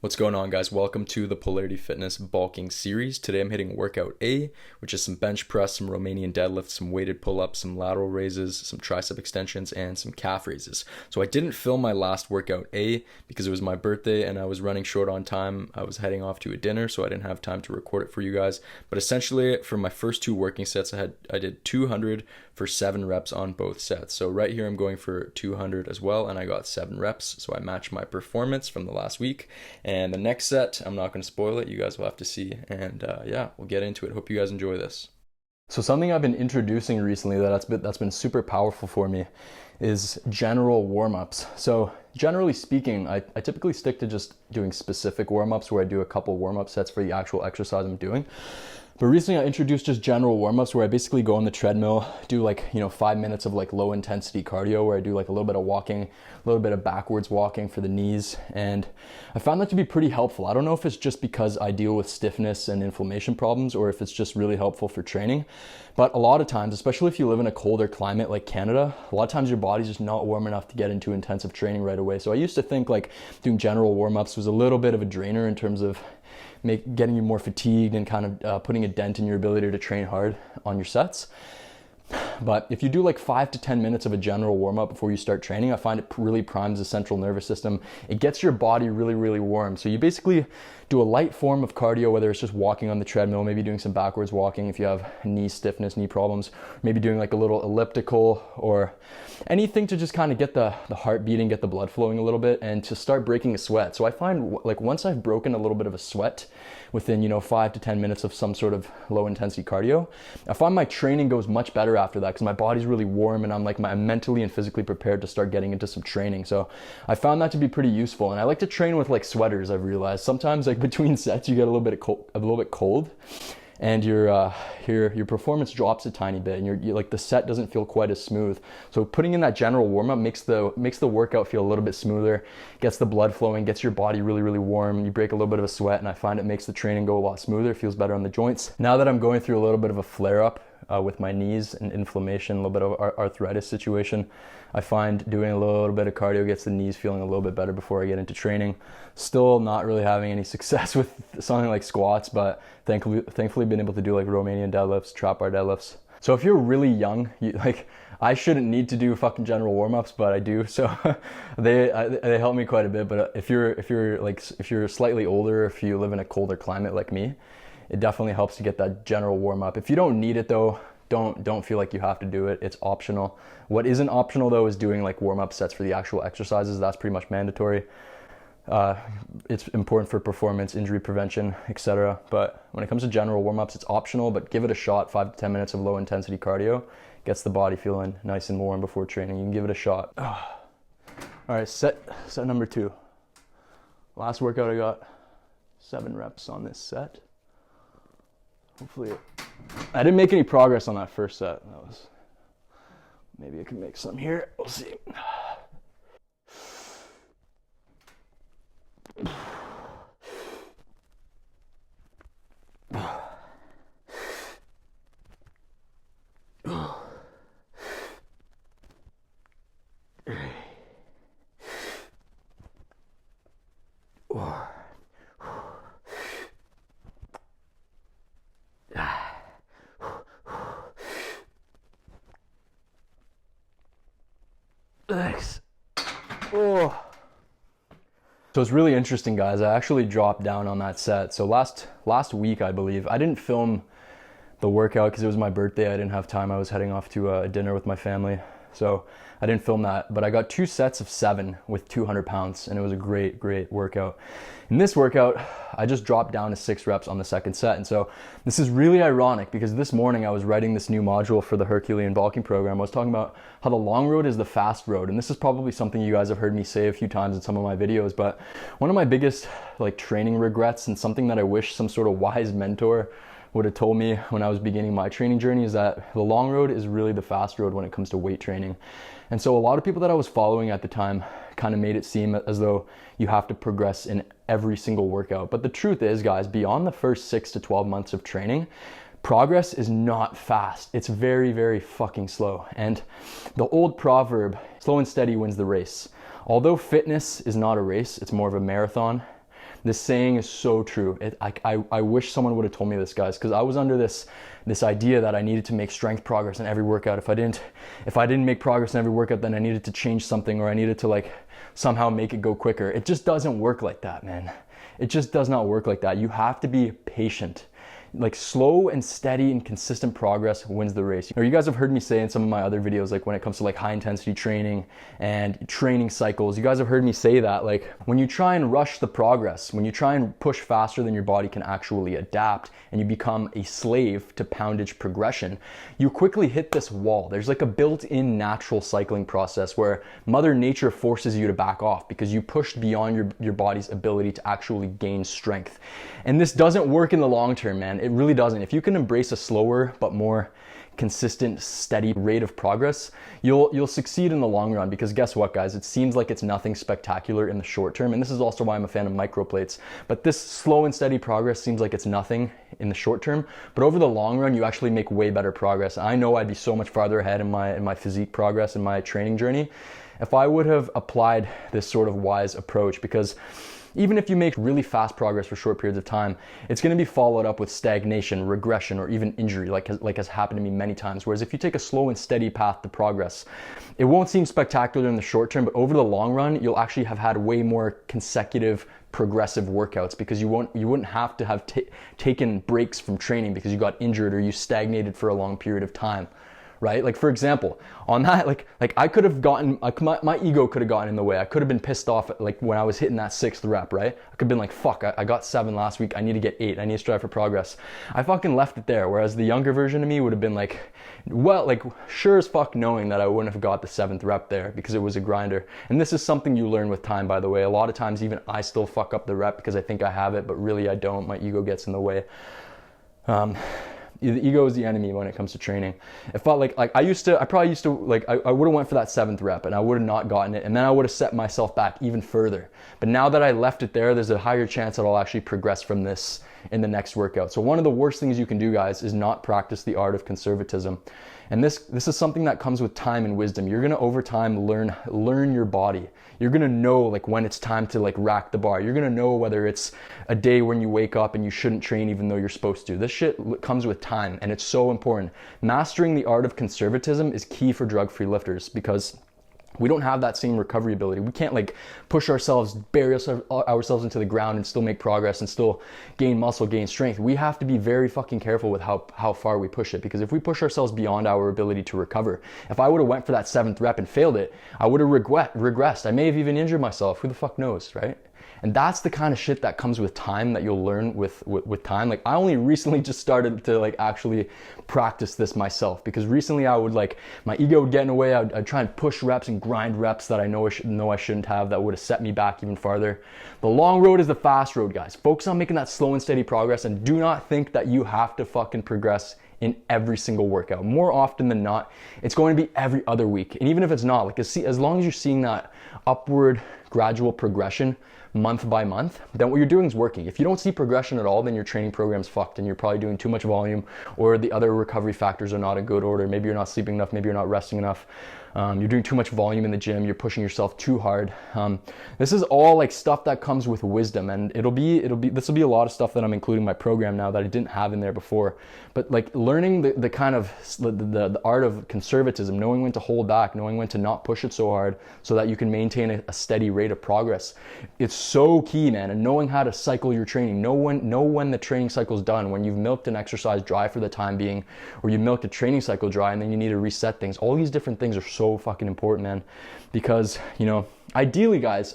What's going on, guys? Welcome to the Polarity Fitness bulking series. Today I'm hitting workout A, which is some bench press, some Romanian deadlifts, some weighted pull-ups, some lateral raises, some tricep extensions, and some calf raises. So I didn't film my last workout A because it was my birthday and I was running short on time. I was heading off to a dinner, so I didn't have time to record it for you guys. But essentially, for my first two working sets, I did 200 for 7 reps on both sets. So right here I'm going for 200 as well, and I got 7 reps. So I matched my performance from the last week. And the next set, I'm not going to spoil it. You guys will have to see. And yeah, we'll get into it. Hope you guys enjoy this. So something I've been introducing recently that's been super powerful for me is general warm-ups. So generally speaking, I typically stick to just doing specific warm-ups where I do a couple warm-up sets for the actual exercise I'm doing. But recently I introduced just general warm-ups where I basically go on the treadmill, do 5 minutes of low intensity cardio where I do a little bit of walking, a little bit of backwards walking for the knees. And I found that to be pretty helpful. I don't know if it's just because I deal with stiffness and inflammation problems or if it's just really helpful for training. But a lot of times, especially if you live in a colder climate like Canada, a lot of times your body's just not warm enough to get into intensive training right away. So I used to think doing general warm-ups was a little bit of a drainer in terms of getting you more fatigued and kind of putting a dent in your ability to train hard on your sets. But if you do 5 to 10 minutes of a general warm-up before you start training, I find it really primes the central nervous system. It gets your body really, really warm. So you basically do a light form of cardio, whether it's just walking on the treadmill, maybe doing some backwards walking if you have knee stiffness, knee problems, maybe doing a little elliptical or anything to just kind of get the heart beating, get the blood flowing a little bit, and to start breaking a sweat. So I find once I've broken a little bit of a sweat within 5 to 10 minutes of some sort of low intensity cardio, I find my training goes much better after that because my body's really warm and I'm mentally and physically prepared to start getting into some training. So I found that to be pretty useful. And I like to train with sweaters. I've realized sometimes between sets you get a little bit cold and your performance drops a tiny bit, and you're the set doesn't feel quite as smooth. So putting in that general warm up makes the workout feel a little bit smoother, gets the blood flowing, gets your body really, really warm. You break a little bit of a sweat, and I find it makes the training go a lot smoother. It feels better on the joints. Now that I'm going through a little bit of a flare up with my knees and inflammation, a little bit of arthritis situation, I find doing a little bit of cardio gets the knees feeling a little bit better before I get into training. Still not really having any success with something like squats, but thankfully been able to do Romanian deadlifts, trap bar deadlifts. So if you're really young, I shouldn't need to do fucking general warm-ups, but I do. So they help me quite a bit. But if you're slightly older, if you live in a colder climate like me, it definitely helps to get that general warm-up. If you don't need it though, don't feel like you have to do it. It's optional. What isn't optional though is doing warm-up sets for the actual exercises. That's pretty much mandatory. It's important for performance, injury prevention, etc. But when it comes to general warm-ups, it's optional, but give it a shot. 5 to 10 minutes of low intensity cardio gets the body feeling nice and warm before training. You can give it a shot. All right, set number 2. Last workout I got 7 reps on this set. Hopefully, I didn't make any progress on that first set. Maybe I can make some here. We'll see. Thanks. Oh. So it's really interesting, guys. I actually dropped down on that set. So last week, I believe, I didn't film the workout because it was my birthday. I didn't have time. I was heading off to a dinner with my family. So I didn't film that, but I got 2 sets of 7 with 200 pounds, and it was a great, great workout. In this workout, I just dropped down to 6 reps on the second set. And so this is really ironic because this morning I was writing this new module for the Herculean bulking program. I was talking about how the long road is the fast road. And this is probably something you guys have heard me say a few times in some of my videos, but one of my biggest training regrets and something that I wish some sort of wise mentor would have told me when I was beginning my training journey is that the long road is really the fast road when it comes to weight training. And so a lot of people that I was following at the time kind of made it seem as though you have to progress in every single workout. But the truth is, guys, beyond the first 6 to 12 months of training, progress is not fast. It's very, very fucking slow. And the old proverb, slow and steady wins the race. Although fitness is not a race, it's more of a marathon. This saying is so true. I wish someone would have told me this, guys, because I was under this idea that I needed to make strength progress in every workout. If I didn't make progress in every workout, then I needed to change something, or I needed to like somehow make it go quicker. It just doesn't work like that, man. It just does not work like that. You have to be patient. Like slow and steady and consistent progress wins the race. Or you guys have heard me say in some of my other videos, like when it comes to like high intensity training and training cycles, you guys have heard me say that like when you try and rush the progress, when you try and push faster than your body can actually adapt, and you become a slave to poundage progression, you quickly hit this wall. There's like a built-in natural cycling process where Mother Nature forces you to back off because you pushed beyond your body's ability to actually gain strength. And this doesn't work in the long term, man. It really doesn't. If you can embrace a slower but more consistent, steady rate of progress, you'll succeed in the long run, because guess what, guys? It seems like it's nothing spectacular in the short term, and this is also why I'm a fan of microplates. But this slow and steady progress seems like it's nothing in the short term, but over the long run, you actually make way better progress. I know I'd be so much farther ahead in my physique progress, in my training journey, if I would have applied this sort of wise approach, because even if you make really fast progress for short periods of time, it's going to be followed up with stagnation, regression, or even injury, like has happened to me many times. Whereas if you take a slow and steady path to progress, it won't seem spectacular in the short term, but over the long run, you'll actually have had way more consecutive progressive workouts, because you wouldn't have to have taken breaks from training because you got injured or you stagnated for a long period of time. Right? Like for example, on that, like I could have gotten, my ego could have gotten in the way. I could have been pissed off at, like when I was hitting that 6th rep, right? I could have been like, fuck, I got 7 last week. I need to get 8. I need to strive for progress. I fucking left it there. Whereas the younger version of me would have been like, well, like sure as fuck knowing that I wouldn't have got the 7th rep there because it was a grinder. And this is something you learn with time, by the way. A lot of times even I still fuck up the rep because I think I have it, but really I don't. My ego gets in the way. The ego is the enemy when it comes to training. It felt like I probably used to like, I would have went for that 7th rep and I would have not gotten it, and then I would have set myself back even further. But now that I left it there's a higher chance that I'll actually progress from this in the next workout. So one of the worst things you can do, guys, is not practice the art of conservatism. And this is something that comes with time and wisdom. You're gonna over time learn your body. You're gonna know like when it's time to like rack the bar. You're gonna know whether it's a day when you wake up and you shouldn't train even though you're supposed to. This shit comes with time, and it's so important. Mastering the art of conservatism is key for drug-free lifters, because we don't have that same recovery ability. We can't like push ourselves, bury ourselves into the ground and still make progress and still gain muscle, gain strength. We have to be very fucking careful with how far we push it, because if we push ourselves beyond our ability to recover, if I would have went for that 7th rep and failed it, I would have regressed. I may have even injured myself. Who the fuck knows, right? And that's the kind of shit that comes with time, that you'll learn with time. Like I only recently just started to like actually practice this myself, because recently I would like, my ego would get in the way. I'd try and push reps and grind reps that I know I shouldn't have, that would have set me back even farther. The long road is the fast road, guys. Focus on making that slow and steady progress, and do not think that you have to fucking progress in every single workout. More often than not, it's going to be every other week. And even if it's not, like as long as you're seeing that upward gradual progression month by month, then what you're doing is working. If you don't see progression at all, then your training program's fucked and you're probably doing too much volume, or the other recovery factors are not in good order. Maybe you're not sleeping enough, maybe you're not resting enough. You're doing too much volume in the gym, you're pushing yourself too hard. This is all like stuff that comes with wisdom, and this will be a lot of stuff that I'm including in my program now that I didn't have in there before. But like learning the kind of the art of conservatism, knowing when to hold back, knowing when to not push it so hard so that you can maintain a steady rate of progress. It's so key, man. And knowing how to cycle your training, know when the training cycle's done, when you've milked an exercise dry for the time being, or you milked a training cycle dry and then you need to reset things. All these different things are so fucking important, man, because ideally, guys,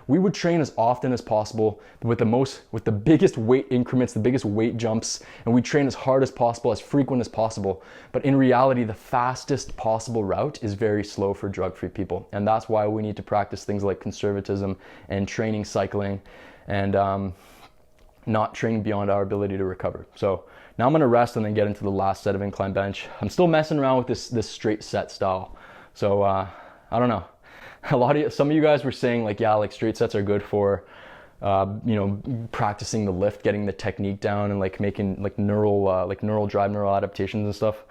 we would train as often as possible with the biggest weight increments, the biggest weight jumps, and we train as hard as possible, as frequent as possible. But in reality, the fastest possible route is very slow for drug-free people, and that's why we need to practice things like conservatism and training cycling, and not training beyond our ability to recover. So now I'm gonna rest and then get into the last set of incline bench. I'm still messing around with this straight set style. So I don't know. Some of you guys were saying like, yeah, like straight sets are good for practicing the lift, getting the technique down, and like making like neural adaptations and stuff,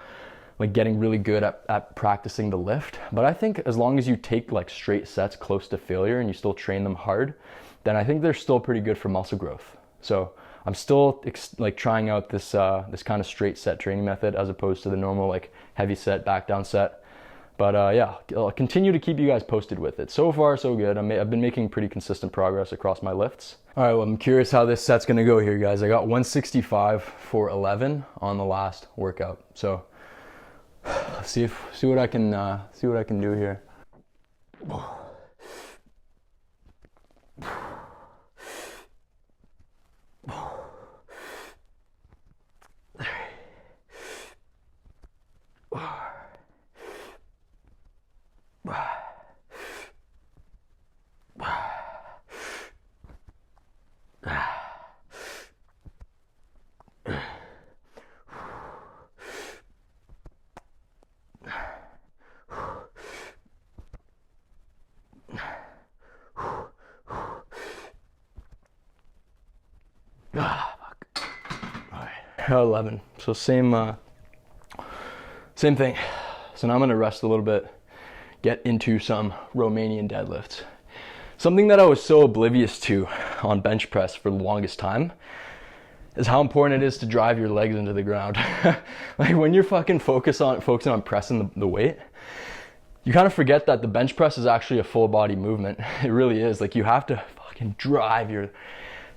like getting really good at practicing the lift. But I think as long as you take like straight sets close to failure and you still train them hard, then I think they're still pretty good for muscle growth. So I'm still like trying out this this kind of straight set training method as opposed to the normal like heavy set back down set. But yeah, I'll continue to keep you guys posted with it. So far, so good. I've been making pretty consistent progress across my lifts. All right, well, I'm curious how this set's gonna go here, guys. I got 165 for 11 on the last workout. So see what I can do here. Fuck. All right, 11. So same thing. So now I'm gonna rest a little bit, get into some Romanian deadlifts. Something that I was so oblivious to on bench press for the longest time is how important it is to drive your legs into the ground. Like when you're fucking focusing on pressing the weight, you kind of forget that the bench press is actually a full body movement. It really is. Like you have to fucking drive your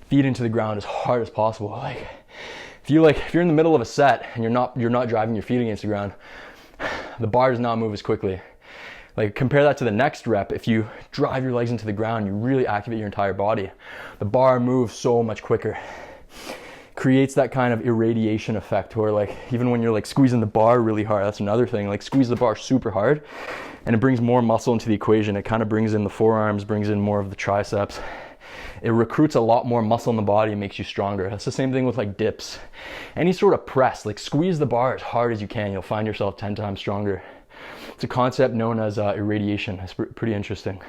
feet into the ground as hard as possible. Like if you're in the middle of a set and you're not driving your feet against the ground, the bar does not move as quickly. Like compare that to the next rep. If you drive your legs into the ground, you really activate your entire body. The bar moves so much quicker. Creates that kind of irradiation effect where like even when you're like squeezing the bar really hard, that's another thing, like squeeze the bar super hard and it brings more muscle into the equation. It kind of brings in the forearms, brings in more of the triceps. It recruits a lot more muscle in the body and makes you stronger. That's the same thing with like dips. Any sort of press, like squeeze the bar as hard as you can. You'll find yourself 10 times stronger. It's a concept known as irradiation. It's pretty interesting.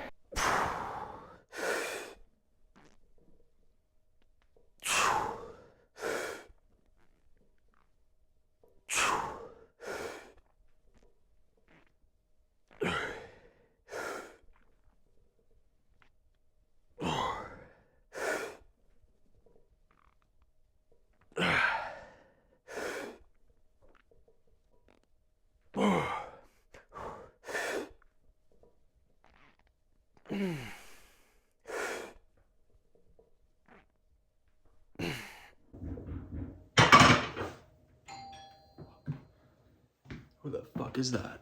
Who the fuck is that?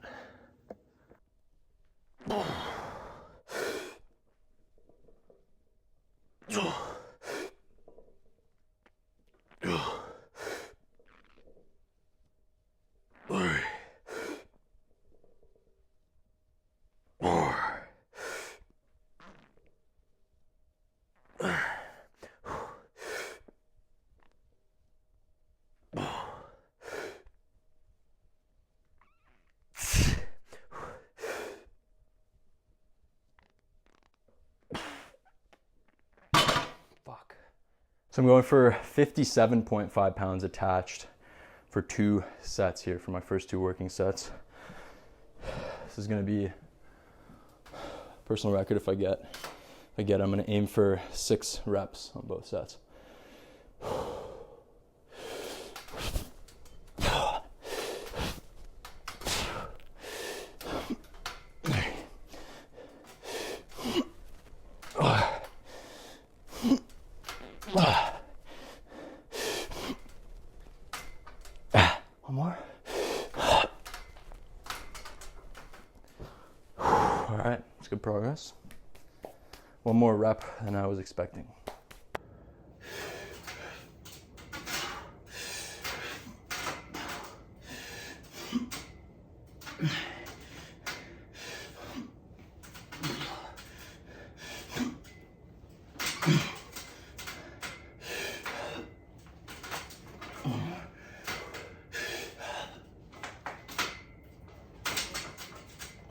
So I'm going for 57.5 pounds attached for 2 sets here for my first 2 working sets. This is going to be personal record if I get. I'm going to aim for 6 reps on both sets. One more. All right, it's good progress. One more rep than I was expecting.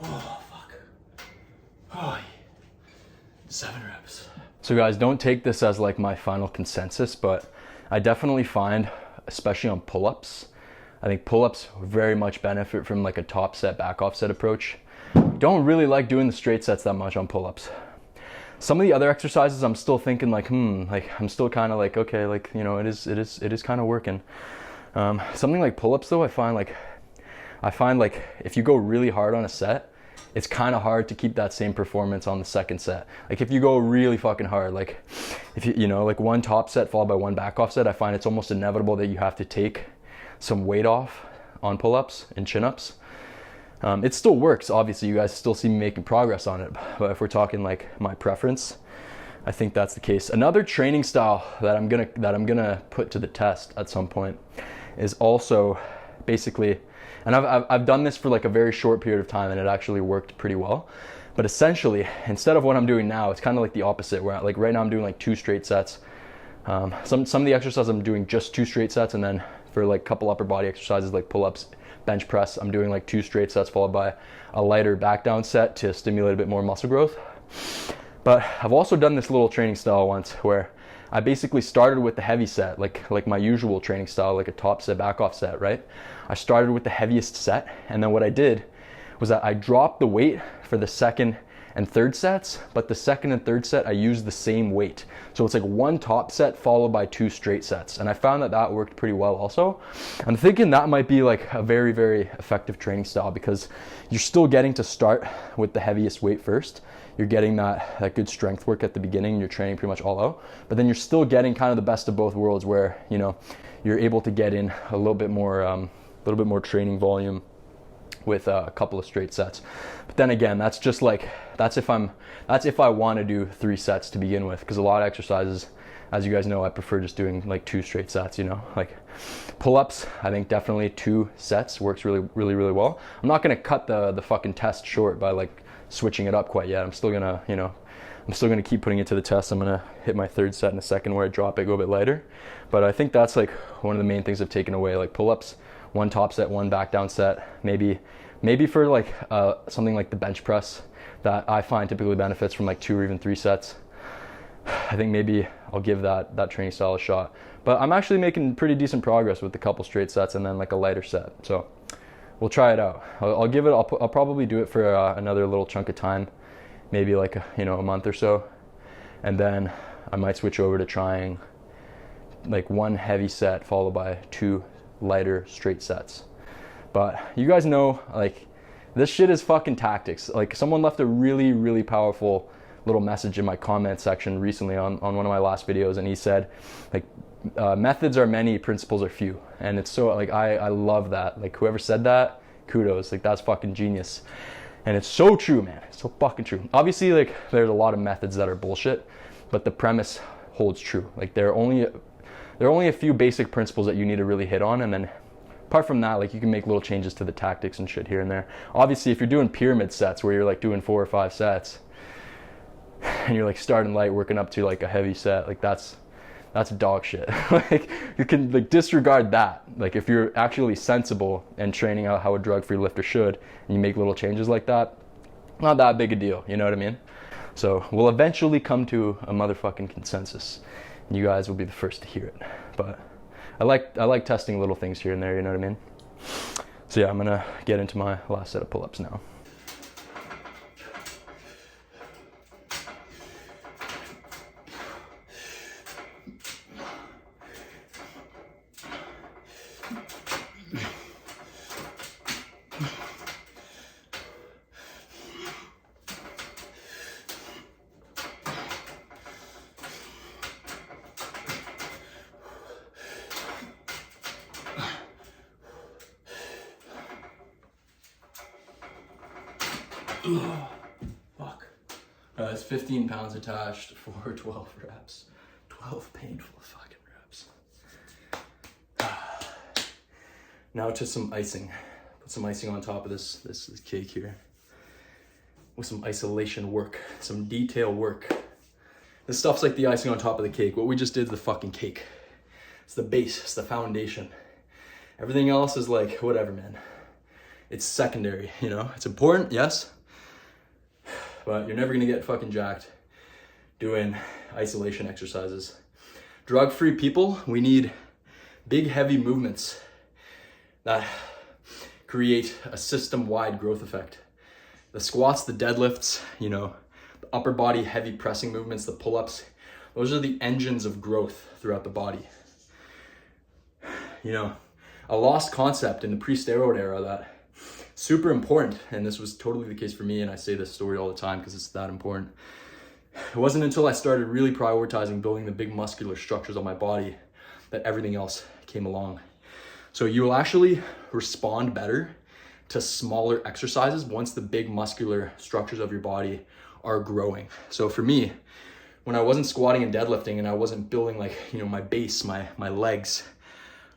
Oh, fuck. Oh, 7 reps. So guys, don't take this as like my final consensus, but I definitely find, especially on pull-ups, I think pull-ups very much benefit from like a top set, back off set approach. Don't really like doing the straight sets that much on pull-ups. Some of the other exercises I'm still thinking like, like I'm still kind of like, okay, like, you know, it is kind of working. Something like pull-ups though, I find like if you go really hard on a set, it's kind of hard to keep that same performance on the second set. Like if you go really fucking hard, like if you know, like one top set followed by one back off set, I find it's almost inevitable that you have to take some weight off on pull-ups and chin-ups. It still works, obviously. You guys still see me making progress on it, but if we're talking like my preference, I think that's the case. Another training style that I'm gonna put to the test at some point is also basically, and I've done this for like a very short period of time and it actually worked pretty well. But essentially, instead of what I'm doing now, it's kind of like the opposite, where like right now I'm doing like 2 straight sets. Some of the exercises I'm doing just 2 straight sets, and then for like a couple upper body exercises like pull-ups, bench press, I'm doing like 2 straight sets followed by a lighter back down set to stimulate a bit more muscle growth. But I've also done this little training style once where I basically started with the heavy set, like my usual training style, like a top set, back off set, right? I started with the heaviest set, and then what I did was that I dropped the weight for the second and third sets, but the second and third set I used the same weight. So it's like 1 top set followed by 2 straight sets, and I found that that worked pretty well also. I'm thinking that might be like a very, very effective training style because you're still getting to start with the heaviest weight first. You're getting that good strength work at the beginning, and you're training pretty much all out, but then you're still getting kind of the best of both worlds where, you know, you're able to get in a little bit more training volume with a couple of straight sets. But then again, that's if I want to do 3 sets to begin with, because a lot of exercises, as you guys know, I prefer just doing like 2 straight sets, you know, like pull-ups. I think definitely 2 sets works really, really, really well. I'm not going to cut the fucking test short by like switching it up quite yet. I'm still gonna, you know, keep putting it to the test. I'm gonna hit my 3rd set in a second where I drop it, go a bit lighter. But I think that's like one of the main things I've taken away, like pull-ups, 1 top set, 1 back down set. Maybe for like something like the bench press that I find typically benefits from like 2 or even 3 sets. I think maybe I'll give that training style a shot. But I'm actually making pretty decent progress with a couple straight sets and then like a lighter set. So we'll try it out. I'll probably do it for another little chunk of time, maybe like a month or so, and then I might switch over to trying like 1 heavy set followed by 2 lighter straight sets. But you guys know, like, this shit is fucking tactics. Like, someone left a really, really powerful little message in my comment section recently on one of my last videos, and he said, like, methods are many, principles are few. And it's so, like, I love that. Like, whoever said that, kudos. Like, that's fucking genius. And it's so true, man. It's so fucking true. Obviously, like, there's a lot of methods that are bullshit, but the premise holds true. Like, there are only a few basic principles that you need to really hit on, and then apart from that, like, you can make little changes to the tactics and shit here and there. Obviously, if you're doing pyramid sets where you're like doing 4 or 5 sets and you're like starting light, working up to like a heavy set, like that's dog shit. Like, you can like disregard that. Like, if you're actually sensible and training out how a drug-free lifter should, and you make little changes like that, not that big a deal, you know what I mean? So we'll eventually come to a motherfucking consensus, and you guys will be the first to hear it. But I like testing little things here and there, you know what I mean? So yeah, I'm gonna get into my last set of pull-ups now. Fuck. It's 15 pounds attached for 12 reps. 12 painful fucking reps. Now to some icing. Put some icing on top of this cake here. With some isolation work, some detail work. This stuff's like the icing on top of the cake. What we just did is the fucking cake. It's the base, it's the foundation. Everything else is like, whatever, man. It's secondary, you know? It's important, yes, but you're never gonna get fucking jacked doing isolation exercises. Drug-free people, we need big, heavy movements that create a system-wide growth effect. The squats, the deadlifts, you know, The upper body heavy pressing movements, the pull-ups, those are the engines of growth throughout the body. You know, a lost concept in the pre-steroid era that super important, and this was totally the case for me, and I say this story all the time because it's that important. It wasn't until I started really prioritizing building the big muscular structures on my body that everything else came along. So you will actually respond better to smaller exercises once the big muscular structures of your body are growing. So for me, when I wasn't squatting and deadlifting and I wasn't building like, you know, my base, my legs,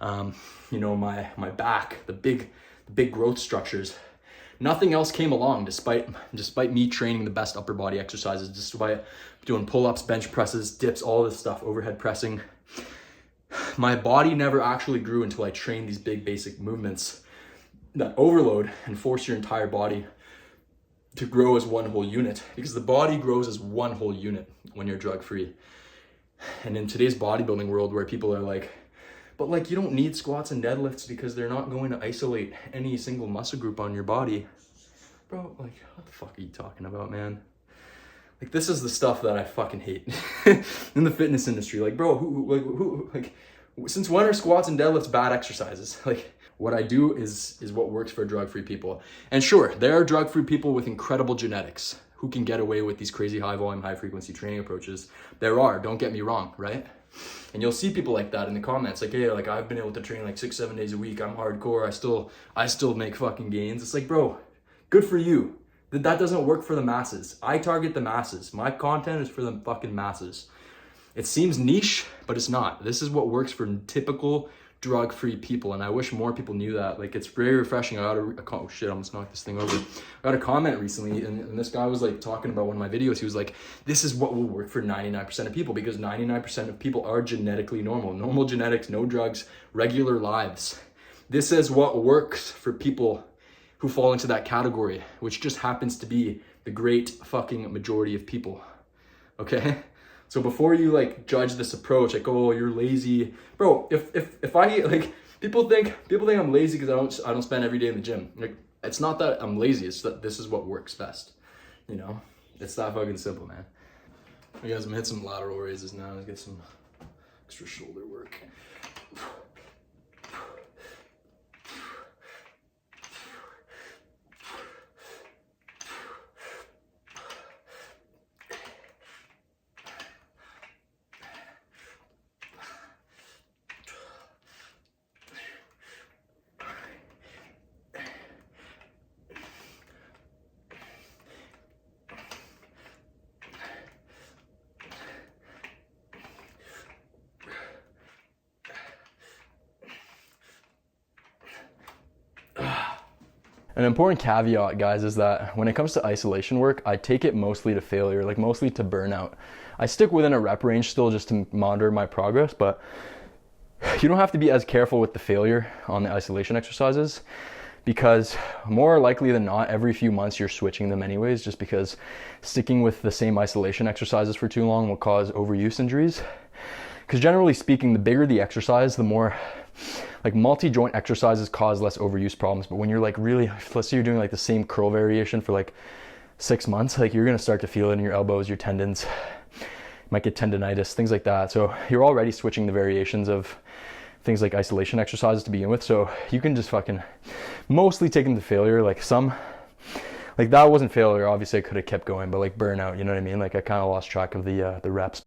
you know, my back, the big growth structures, nothing else came along despite me training the best upper body exercises, despite doing pull-ups, bench presses, dips, all this stuff, overhead pressing. My body never actually grew until I trained these big basic movements that overload and force your entire body to grow as one whole unit, because the body grows as one whole unit when you're drug-free. And in today's bodybuilding world where people are like, but like you don't need squats and deadlifts because they're not going to isolate any single muscle group on your body. Bro, like what the fuck are you talking about, man? Like this is the stuff that I fucking hate in the fitness industry. Like bro, who since when are squats and deadlifts bad exercises? Like what I do is what works for drug-free people. And sure, there are drug-free people with incredible genetics who can get away with these crazy high volume, high frequency training approaches. There are, don't get me wrong, right? And you'll see people like that in the comments, like, hey, like I've been able to train like 6-7 days a week. I'm hardcore. I still make fucking gains. It's like, bro, good for you. That doesn't work for the masses. I target the masses. My content is for the fucking masses. It seems niche, but it's not. This is what works for typical drug-free people, and I wish more people knew that. Like, it's very refreshing. Oh shit, I almost knocked this thing over. I got a comment recently, and this guy was like talking about one of my videos. He was like, this is what will work for 99% of people, because 99% of people are genetically normal genetics, no drugs, regular lives. This is what works for people who fall into that category, which just happens to be the great fucking majority of people. Okay? So before you like judge this approach, like, oh, you're lazy, bro. If I like, people think I'm lazy because I don't spend every day in the gym. Like, it's not that I'm lazy. It's that this is what works best. You know, it's that fucking simple, man. I guys, I'm hitting some lateral raises now. Let's get some extra shoulder work. An important caveat, guys, is that when it comes to isolation work, I take it mostly to failure, like mostly to burnout. I stick within a rep range still just to monitor my progress, but you don't have to be as careful with the failure on the isolation exercises, because more likely than not, every few months you're switching them anyways, just because sticking with the same isolation exercises for too long will cause overuse injuries. Because generally speaking, the bigger the exercise, the more like multi-joint exercises cause less overuse problems. But when you're like really, let's say you're doing like the same curl variation for like 6 months, like you're gonna start to feel it in your elbows, your tendons, you might get tendonitis, things like that. So you're already switching the variations of things like isolation exercises to begin with. So you can just fucking mostly take them to failure. Like some, like that wasn't failure. Obviously I could have kept going, but like burnout, you know what I mean? Like I kind of lost track of the reps.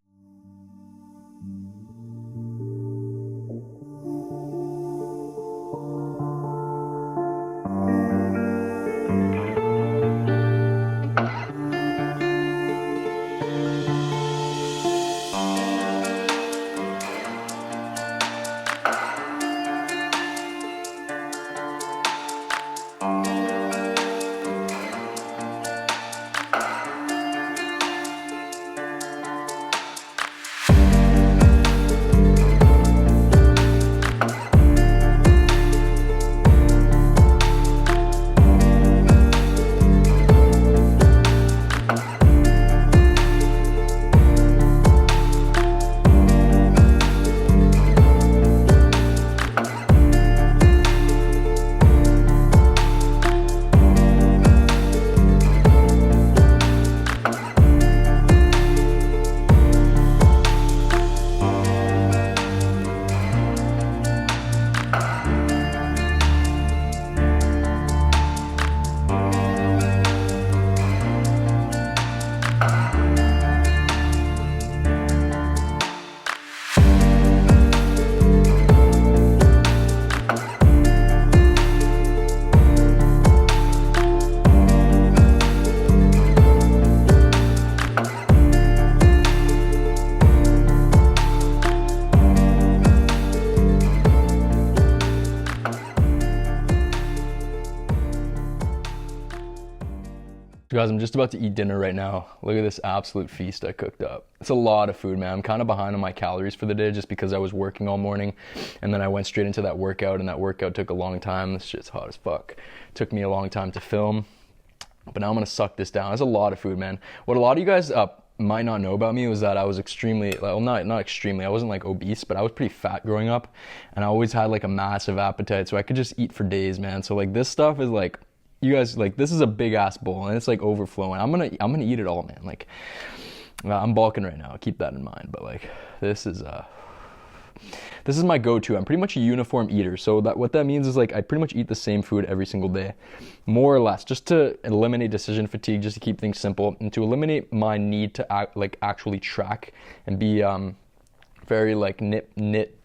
Guys, I'm just about to eat dinner right now. Look at this absolute feast I cooked up. It's a lot of food, man. I'm kind of behind on my calories for the day just because I was working all morning, and then I went straight into that workout, and that workout took a long time. This shit's hot as fuck. Took me a long time to film, but now I'm gonna suck this down. It's a lot of food, man. What a lot of you guys might not know about me was that I was extremely, well, not extremely, I wasn't like obese, but I was pretty fat growing up, and I always had like a massive appetite, so I could just eat for days, man. So like this stuff is like, you guys, like, this is a big ass bowl and it's like overflowing. I'm gonna eat it all, man. Like, I'm bulking right now, keep that in mind, but like this is my go-to. I'm pretty much a uniform eater, so that what that means is like I pretty much eat the same food every single day, more or less, just to eliminate decision fatigue, just to keep things simple, and to eliminate my need to actually track and be very like nit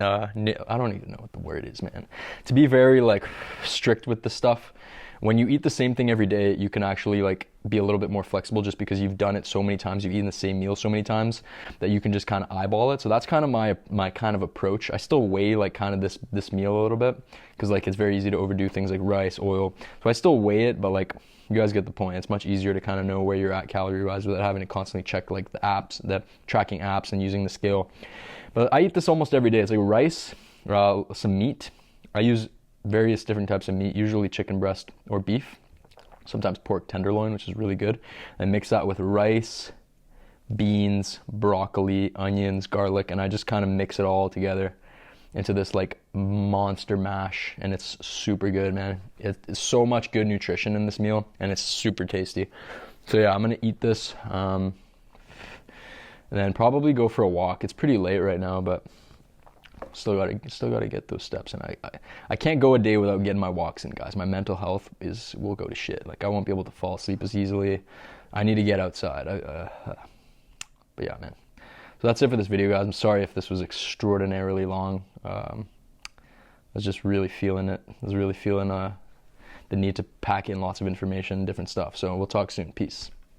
I don't even know what the word is, man. To be very like strict with the stuff. When you eat the same thing every day, you can actually like be a little bit more flexible just because you've done it so many times, you've eaten the same meal so many times that you can just kind of eyeball it. So that's kind of my kind of approach. I still weigh like kind of this meal a little bit because like it's very easy to overdo things like rice, oil. So I still weigh it, but like you guys get the point. It's much easier to kind of know where you're at calorie-wise without having to constantly check like the apps, the tracking apps, and using the scale. But I eat this almost every day. It's like rice, some meat. I use various different types of meat, usually chicken breast or beef, sometimes pork tenderloin, which is really good. I mix that with rice, beans, broccoli, onions, garlic, and I just kind of mix it all together into this like monster mash, and it's super good, man. It's so much good nutrition in this meal, and it's super tasty. So yeah, I'm gonna eat this and then probably go for a walk. It's pretty late right now, but still gotta get those steps in. I can't go a day without getting my walks in, guys. My mental health will go to shit. Like I won't be able to fall asleep as easily. I need to get outside. But yeah, man. So that's it for this video, guys. I'm sorry if this was extraordinarily long. I was just really feeling it. I was really feeling the need to pack in lots of information, different stuff. So we'll talk soon. Peace.